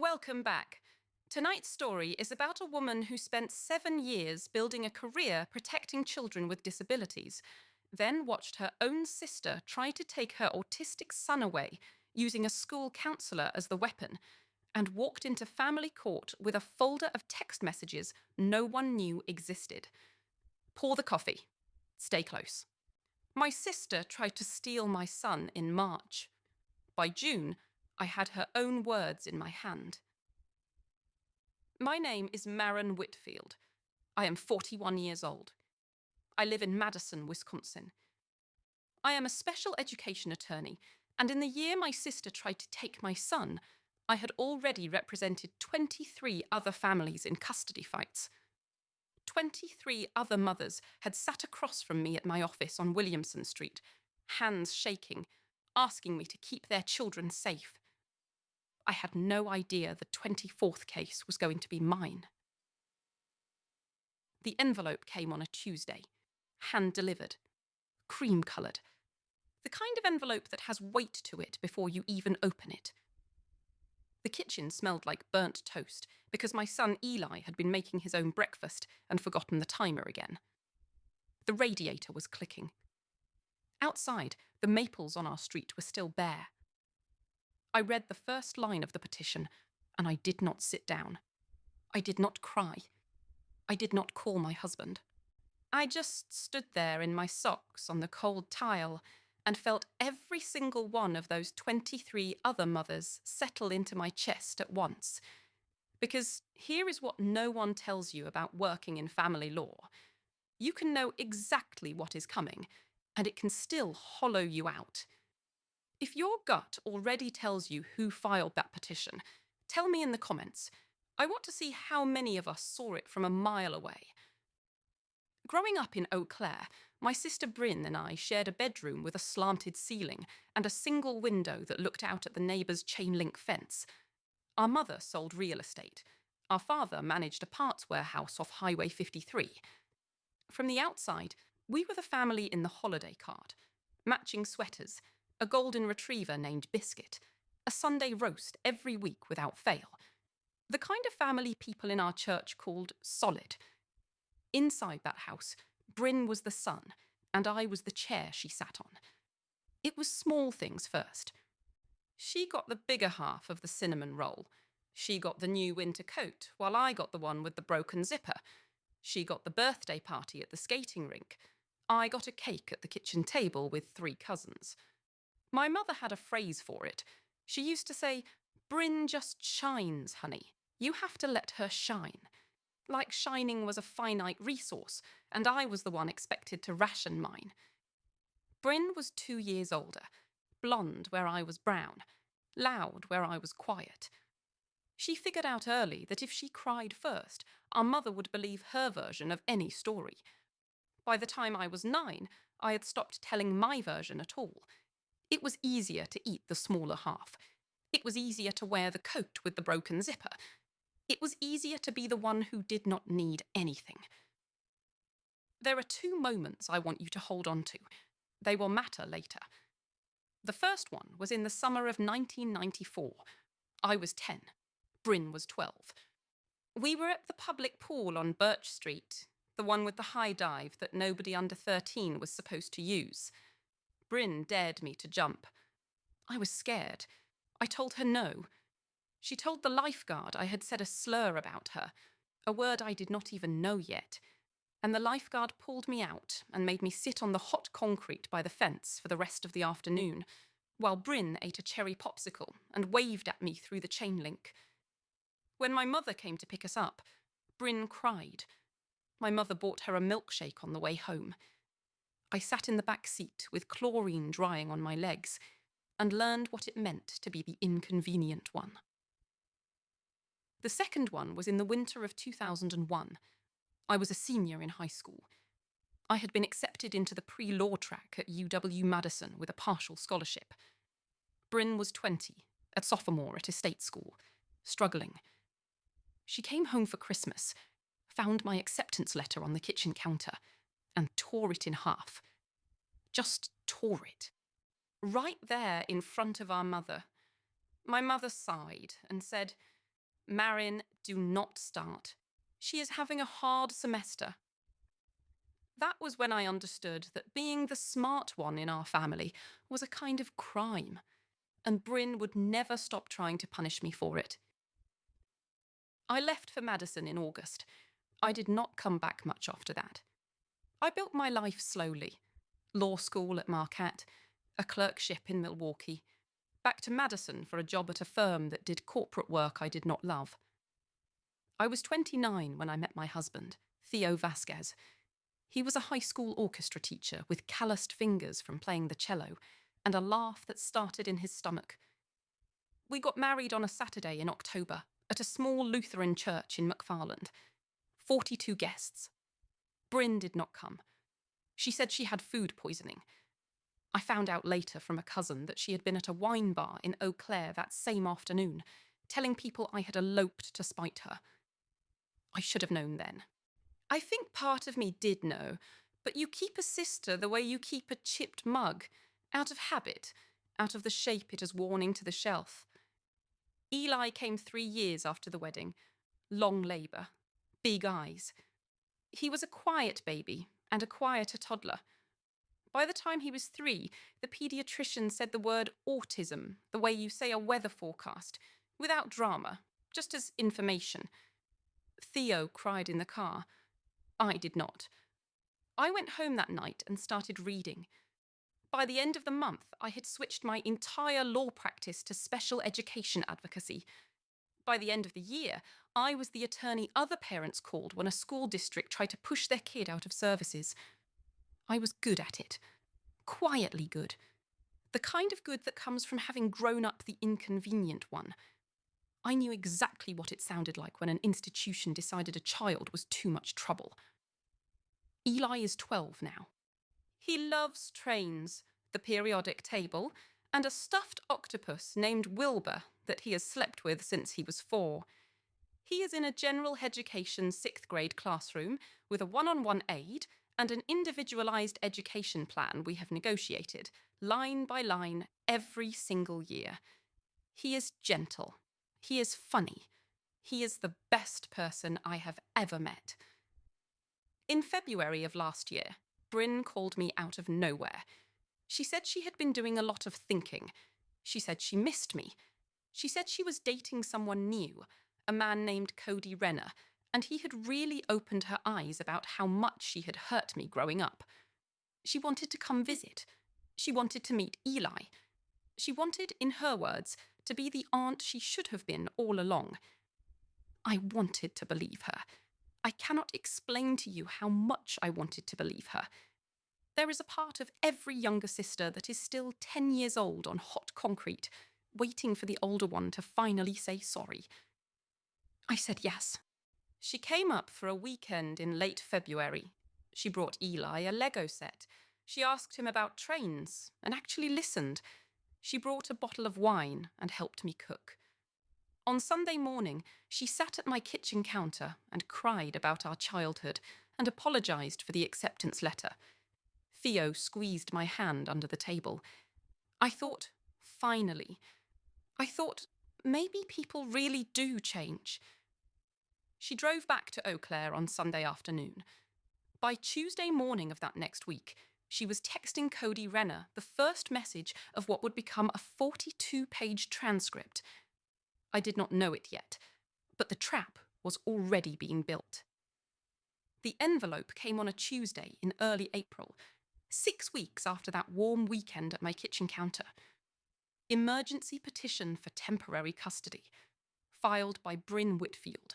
Welcome back. Tonight's story is about a woman who spent 7 years building a career protecting children with disabilities, then watched her own sister try to take her autistic son away using a school counsellor as the weapon, and walked into family court with a folder of text messages no one knew existed. Pour the coffee. Stay close. My sister tried to steal my son in March. By June, I had her own words in my hand. My name is Maren Whitfield. I am 41 years old. I live in Madison, Wisconsin. I am a special education attorney, and in the year my sister tried to take my son, I had already represented 23 other families in custody fights. 23 other mothers had sat across from me at my office on Williamson Street, hands shaking, asking me to keep their children safe. I had no idea the 24th case was going to be mine. The envelope came on a Tuesday, hand-delivered, cream-coloured. The kind of envelope that has weight to it before you even open it. The kitchen smelled like burnt toast because my son Eli had been making his own breakfast and forgotten the timer again. The radiator was clicking. Outside, the maples on our street were still bare. I read the first line of the petition, and I did not sit down. I did not cry. I did not call my husband. I just stood there in my socks on the cold tile and felt every single one of those 23 other mothers settle into my chest at once. Because here is what no one tells you about working in family law. You can know exactly what is coming, and it can still hollow you out. If your gut already tells you who filed that petition, tell me in the comments. I want to see how many of us saw it from a mile away. Growing up in Eau Claire, my sister Bryn and I shared a bedroom with a slanted ceiling and a single window that looked out at the neighbour's chain-link fence. Our mother sold real estate. Our father managed a parts warehouse off Highway 53. From the outside, we were the family in the holiday card. Matching sweaters, a golden retriever named Biscuit, a Sunday roast every week without fail. The kind of family people in our church called solid. Inside that house, Bryn was the sun, and I was the chair she sat on. It was small things first. She got the bigger half of the cinnamon roll. She got the new winter coat, while I got the one with the broken zipper. She got the birthday party at the skating rink. I got a cake at the kitchen table with 3 cousins. My mother had a phrase for it. She used to say, "Bryn just shines, honey. You have to let her shine." Like shining was a finite resource, and I was the one expected to ration mine. Bryn was 2 years older, blonde where I was brown, loud where I was quiet. She figured out early that if she cried first, our mother would believe her version of any story. By the time I was 9, I had stopped telling my version at all. It was easier to eat the smaller half. It was easier to wear the coat with the broken zipper. It was easier to be the one who did not need anything. There are 2 moments I want you to hold on to. They will matter later. The first one was in the summer of 1994. I was 10. Bryn was 12. We were at the public pool on Birch Street, the one with the high dive that nobody under 13 was supposed to use. Bryn dared me to jump. I was scared. I told her no. She told the lifeguard I had said a slur about her, a word I did not even know yet, and the lifeguard pulled me out and made me sit on the hot concrete by the fence for the rest of the afternoon, while Bryn ate a cherry popsicle and waved at me through the chain link. When my mother came to pick us up, Bryn cried. My mother bought her a milkshake on the way home. I sat in the back seat with chlorine drying on my legs and learned what it meant to be the inconvenient one. The second one was in the winter of 2001. I was a senior in high school. I had been accepted into the pre-law track at UW-Madison with a partial scholarship. Bryn was 20, a sophomore at a state school, struggling. She came home for Christmas, found my acceptance letter on the kitchen counter, and tore it in half. Just tore it. Right there in front of our mother. My mother sighed and said, Marin, do not start. She is having a hard semester. That was when I understood that being the smart one in our family was a kind of crime, and Bryn would never stop trying to punish me for it. I left for Madison in August. I did not come back much after that. I built my life slowly. Law school at Marquette, a clerkship in Milwaukee, back to Madison for a job at a firm that did corporate work I did not love. I was 29 when I met my husband, Theo Vasquez. He was a high school orchestra teacher with calloused fingers from playing the cello and a laugh that started in his stomach. We got married on a Saturday in October at a small Lutheran church in McFarland. 42 guests. Bryn did not come. She said she had food poisoning. I found out later from a cousin that she had been at a wine bar in Eau Claire that same afternoon, telling people I had eloped to spite her. I should have known then. I think part of me did know, but you keep a sister the way you keep a chipped mug, out of habit, out of the shape it has worn into the shelf. Eli came 3 years after the wedding. Long labour. Big eyes. He was a quiet baby and a quieter toddler. By the time he was 3, the paediatrician said the word autism, the way you say a weather forecast, without drama, just as information. Theo cried in the car. I did not. I went home that night and started reading. By the end of the month, I had switched my entire law practice to special education advocacy. By the end of the year, I was the attorney other parents called when a school district tried to push their kid out of services. I was good at it. Quietly good. The kind of good that comes from having grown up the inconvenient one. I knew exactly what it sounded like when an institution decided a child was too much trouble. Eli is 12 now. He loves trains, the periodic table, and a stuffed octopus named Wilbur that he has slept with since he was 4. He is in a general education 6th grade classroom with a one-on-one aide and an individualised education plan we have negotiated, line by line, every single year. He is gentle. He is funny. He is the best person I have ever met. In February of last year, Bryn called me out of nowhere. She said she had been doing a lot of thinking. She said she missed me. She said she was dating someone new, a man named Cody Renner, and he had really opened her eyes about how much she had hurt me growing up. She wanted to come visit. She wanted to meet Eli. She wanted, in her words, to be the aunt she should have been all along. I wanted to believe her. I cannot explain to you how much I wanted to believe her. There is a part of every younger sister that is still 10 years old on hot concrete, waiting for the older one to finally say sorry. I said yes. She came up for a weekend in late February. She brought Eli a Lego set. She asked him about trains and actually listened. She brought a bottle of wine and helped me cook. On Sunday morning, she sat at my kitchen counter and cried about our childhood and apologised for the acceptance letter. Theo squeezed my hand under the table. I thought, finally. I thought, maybe people really do change. She drove back to Eau Claire on Sunday afternoon. By Tuesday morning of that next week, she was texting Cody Renner the first message of what would become a 42-page transcript. I did not know it yet, but the trap was already being built. The envelope came on a Tuesday in early April, 6 weeks after that warm weekend at my kitchen counter. Emergency petition for temporary custody, filed by Bryn Whitfield.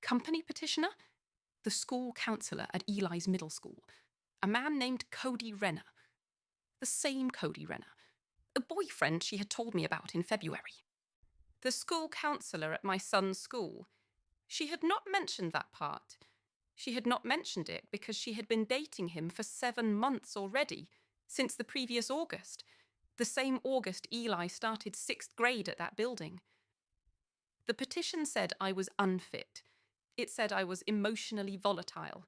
Company petitioner? The school counsellor at Eli's middle school, a man named Cody Renner. The same Cody Renner, a boyfriend she had told me about in February. The school counsellor at my son's school. She had not mentioned that part. She had not mentioned it because she had been dating him for 7 months already, since the previous August, the same August Eli started 6th grade at that building. The petition said I was unfit. It said I was emotionally volatile.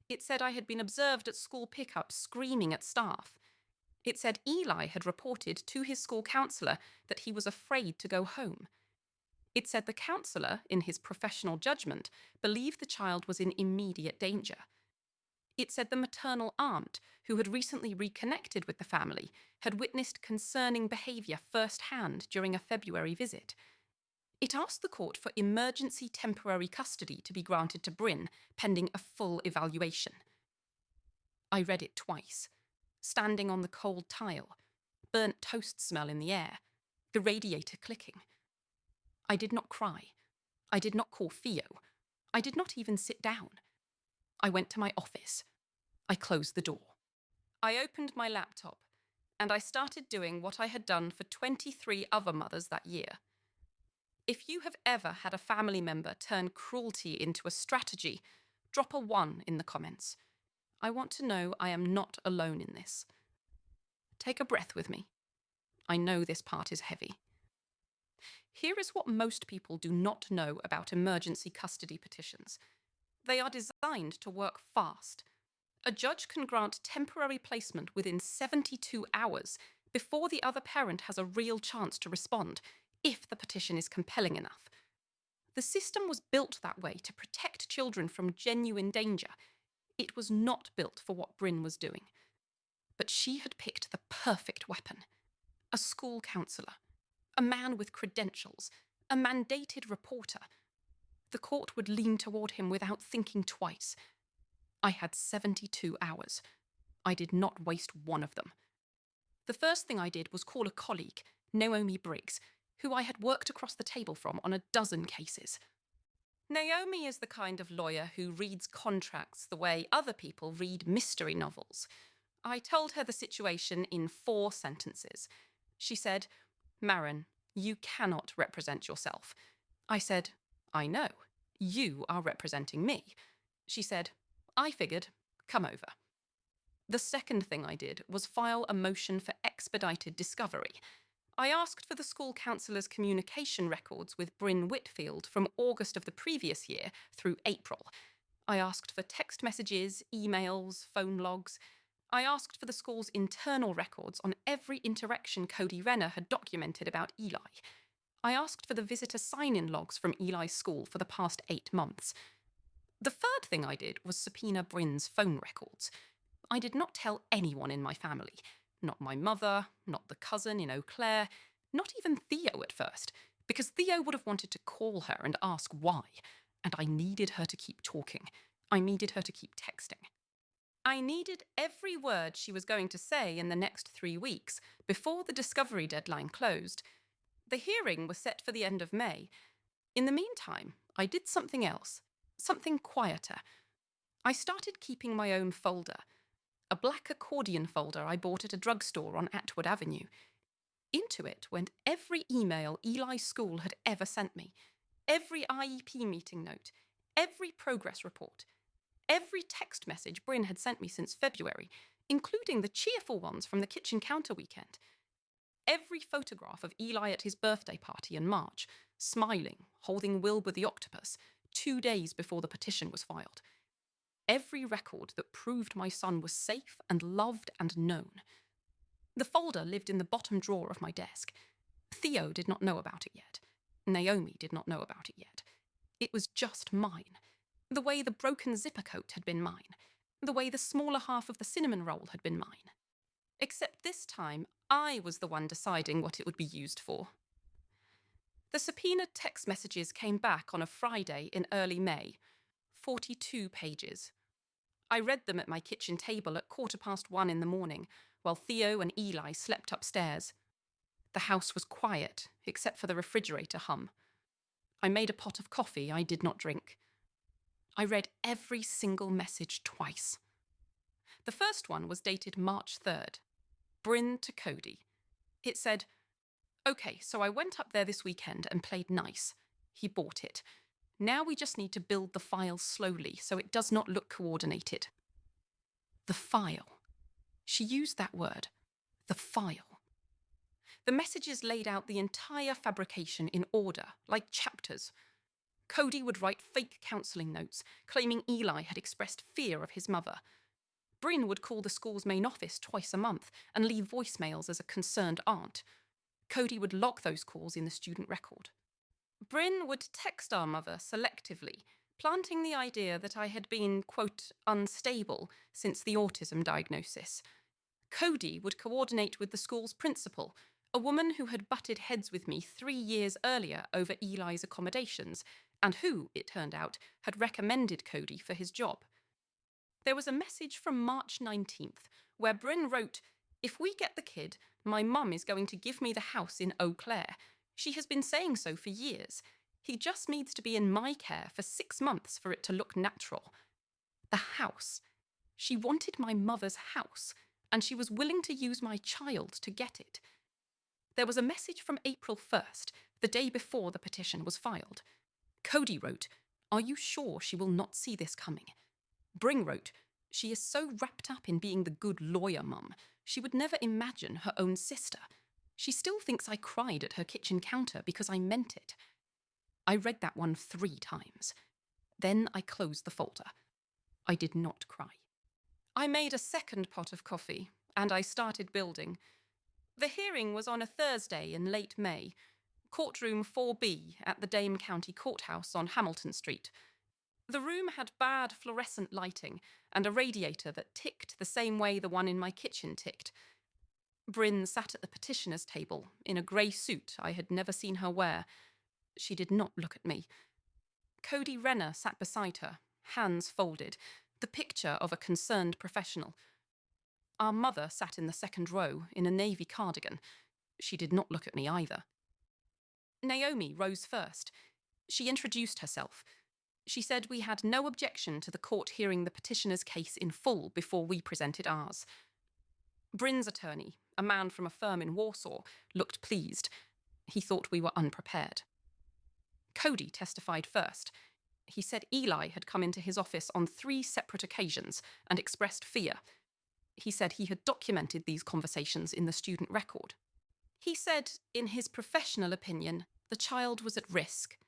It said I had been observed at school pickup screaming at staff. It said Eli had reported to his school counsellor that he was afraid to go home. It said the counsellor, in his professional judgment, believed the child was in immediate danger. It said the maternal aunt, who had recently reconnected with the family, had witnessed concerning behaviour firsthand during a February visit. It asked the court for emergency temporary custody to be granted to Bryn, pending a full evaluation. I read it twice, standing on the cold tile, burnt toast smell in the air, the radiator clicking. I did not cry. I did not call Theo. I did not even sit down. I went to my office. I closed the door. I opened my laptop, and I started doing what I had done for 23 other mothers that year. If you have ever had a family member turn cruelty into a strategy, drop a 1 in the comments. I want to know I am not alone in this. Take a breath with me. I know this part is heavy. Here is what most people do not know about emergency custody petitions. They are designed to work fast. A judge can grant temporary placement within 72 hours before the other parent has a real chance to respond, if the petition is compelling enough. The system was built that way to protect children from genuine danger. It was not built for what Bryn was doing. But she had picked the perfect weapon. A school counsellor. A man with credentials. A mandated reporter. The court would lean toward him without thinking twice. I had 72 hours. I did not waste one of them. The first thing I did was call a colleague, Naomi Briggs, who I had worked across the table from on a dozen cases. Naomi is the kind of lawyer who reads contracts the way other people read mystery novels. I told her the situation in 4 sentences. She said, "Maren, you cannot represent yourself." I said, "I know. You are representing me." She said, "I figured. Come over." The second thing I did was file a motion for expedited discovery. I asked for the school counsellor's communication records with Bryn Whitfield from August of the previous year through April. I asked for text messages, emails, phone logs. I asked for the school's internal records on every interaction Cody Renner had documented about Eli. I asked for the visitor sign-in logs from Eli's school for the past 8 months. The third thing I did was subpoena Bryn's phone records. I did not tell anyone in my family. Not my mother, not the cousin in Eau Claire, not even Theo at first, because Theo would have wanted to call her and ask why, and I needed her to keep talking. I needed her to keep texting. I needed every word she was going to say in the next 3 weeks before the discovery deadline closed. The hearing was set for the end of May. In the meantime, I did something else, something quieter. I started keeping my own folder. A black accordion folder I bought at a drugstore on Atwood Avenue. Into it went every email Eli's school had ever sent me, every IEP meeting note, every progress report, every text message Bryn had sent me since February, including the cheerful ones from the kitchen counter weekend, every photograph of Eli at his birthday party in March, smiling, holding Wilbur the octopus, 2 days before the petition was filed. Every record that proved my son was safe and loved and known. The folder lived in the bottom drawer of my desk. Theo did not know about it yet. Naomi did not know about it yet. It was just mine. The way the broken zipper coat had been mine. The way the smaller half of the cinnamon roll had been mine. Except this time, I was the one deciding what it would be used for. The subpoenaed text messages came back on a Friday in early May. 42 pages. I read them at my kitchen table at 1:15 in the morning, while Theo and Eli slept upstairs. The house was quiet, except for the refrigerator hum. I made a pot of coffee I did not drink. I read every single message twice. The first one was dated March 3rd. Bryn to Cody. It said, "Okay, so I went up there this weekend and played nice. He bought it. Now we just need to build the file slowly so it does not look coordinated." The file. She used that word. The file. The messages laid out the entire fabrication in order, like chapters. Cody would write fake counselling notes, claiming Eli had expressed fear of his mother. Bryn would call the school's main office twice a month and leave voicemails as a concerned aunt. Cody would log those calls in the student record. Bryn would text our mother selectively, planting the idea that I had been, quote, unstable since the autism diagnosis. Cody would coordinate with the school's principal, a woman who had butted heads with me 3 years earlier over Eli's accommodations, and who, it turned out, had recommended Cody for his job. There was a message from March 19th, where Bryn wrote, "If we get the kid, my mum is going to give me the house in Eau Claire. She has been saying so for years. He just needs to be in my care for 6 months for it to look natural." The house. She wanted my mother's house, and she was willing to use my child to get it. There was a message from April 1st, the day before the petition was filed. Cody wrote, "Are you sure she will not see this coming?" Bryn wrote, "She is so wrapped up in being the good lawyer mum, she would never imagine her own sister. She still thinks I cried at her kitchen counter because I meant it." I read that one 3 times. Then I closed the folder. I did not cry. I made a second pot of coffee, and I started building. The hearing was on a Thursday in late May, courtroom 4B at the Dame County Courthouse on Hamilton Street. The room had bad fluorescent lighting and a radiator that ticked the same way the one in my kitchen ticked. Bryn sat at the petitioner's table in a grey suit I had never seen her wear. She did not look at me. Cody Renner sat beside her, hands folded, the picture of a concerned professional. Our mother sat in the second row in a navy cardigan. She did not look at me either. Naomi rose first. She introduced herself. She said we had no objection to the court hearing the petitioner's case in full before we presented ours. Bryn's attorney, a man from a firm in Warsaw, looked pleased. He thought we were unprepared. Cody testified first. He said Eli had come into his office on 3 separate occasions and expressed fear. He said he had documented these conversations in the student record. He said, in his professional opinion, the child was at risk.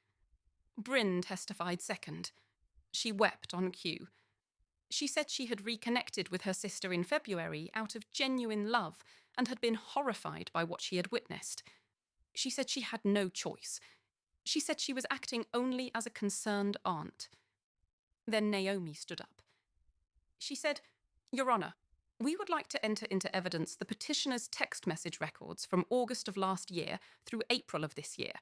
Bryn testified second. She wept on cue. She said she had reconnected with her sister in February out of genuine love and had been horrified by what she had witnessed. She said she had no choice. She said she was acting only as a concerned aunt. Then Naomi stood up. She said, "Your Honour, we would like to enter into evidence the petitioner's text message records from August of last year through April of this year,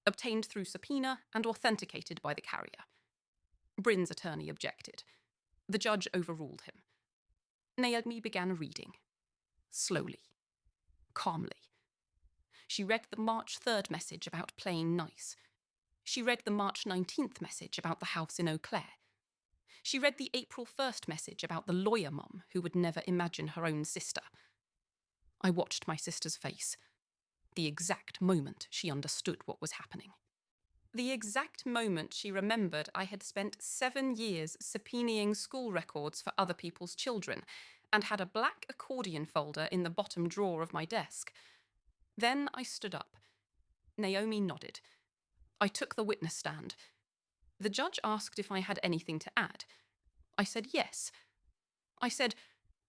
obtained through subpoena and authenticated by the carrier." Bryn's attorney objected. The judge overruled him. Naomi began reading. Slowly. Calmly. She read the March 3rd message about playing nice. She read the March 19th message about the house in Eau Claire. She read the April 1st message about the lawyer mum who would never imagine her own sister. I watched my sister's face. The exact moment she understood what was happening. The exact moment she remembered I had spent 7 years subpoenaing school records for other people's children and had a black accordion folder in the bottom drawer of my desk. Then I stood up. Naomi nodded. I took the witness stand. The judge asked if I had anything to add. I said yes. I said,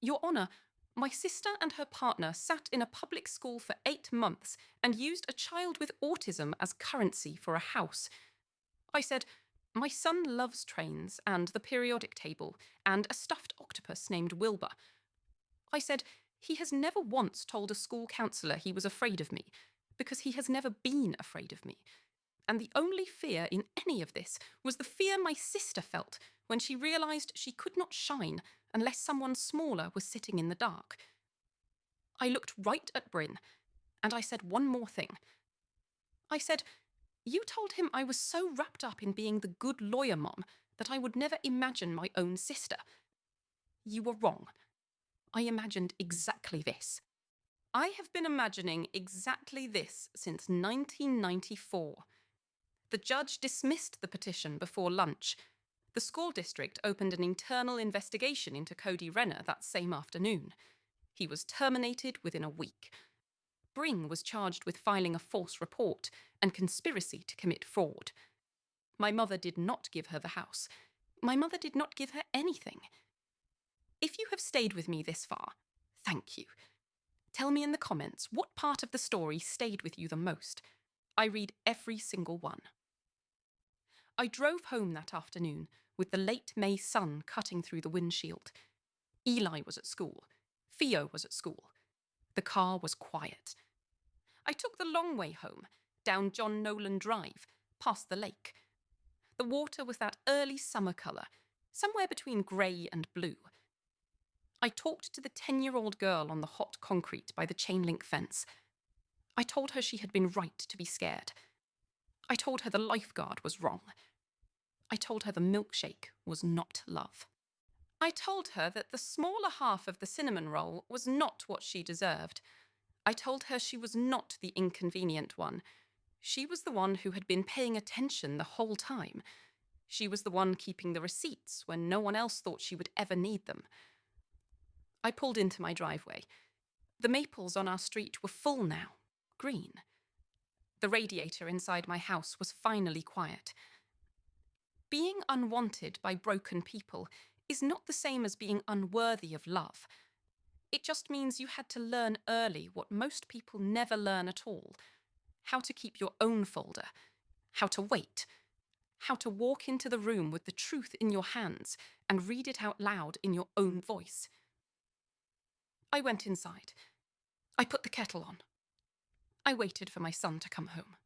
"Your Honour, my sister and her partner sat in a public school for 8 months and used a child with autism as currency for a house." I said, "My son loves trains and the periodic table and a stuffed octopus named Wilbur." I said, "He has never once told a school counsellor he was afraid of me, because he has never been afraid of me. And the only fear in any of this was the fear my sister felt when she realised she could not shine unless someone smaller was sitting in the dark." I looked right at Bryn, and I said one more thing. I said, "You told him I was so wrapped up in being the good lawyer mom that I would never imagine my own sister. You were wrong. I imagined exactly this. I have been imagining exactly this since 1994. The judge dismissed the petition before lunch. The school district opened an internal investigation into Cody Renner that same afternoon. He was terminated within a week. Bryn was charged with filing a false report and conspiracy to commit fraud. My mother did not give her the house. My mother did not give her anything. If you have stayed with me this far, thank you. Tell me in the comments what part of the story stayed with you the most. I read every single one. I drove home that afternoon with the late May sun cutting through the windshield. Eli was at school. Theo was at school. The car was quiet. I took the long way home, down John Nolan Drive, past the lake. The water was that early summer colour, somewhere between grey and blue. I talked to the 10-year-old girl on the hot concrete by the chain-link fence. I told her she had been right to be scared. I told her the lifeguard was wrong. I told her the milkshake was not love. I told her that the smaller half of the cinnamon roll was not what she deserved. I told her she was not the inconvenient one. She was the one who had been paying attention the whole time. She was the one keeping the receipts when no one else thought she would ever need them. I pulled into my driveway. The maples on our street were full now, green. The radiator inside my house was finally quiet. Being unwanted by broken people is not the same as being unworthy of love. It just means you had to learn early what most people never learn at all: how to keep your own folder, how to wait, how to walk into the room with the truth in your hands and read it out loud in your own voice. I went inside. I put the kettle on. I waited for my son to come home.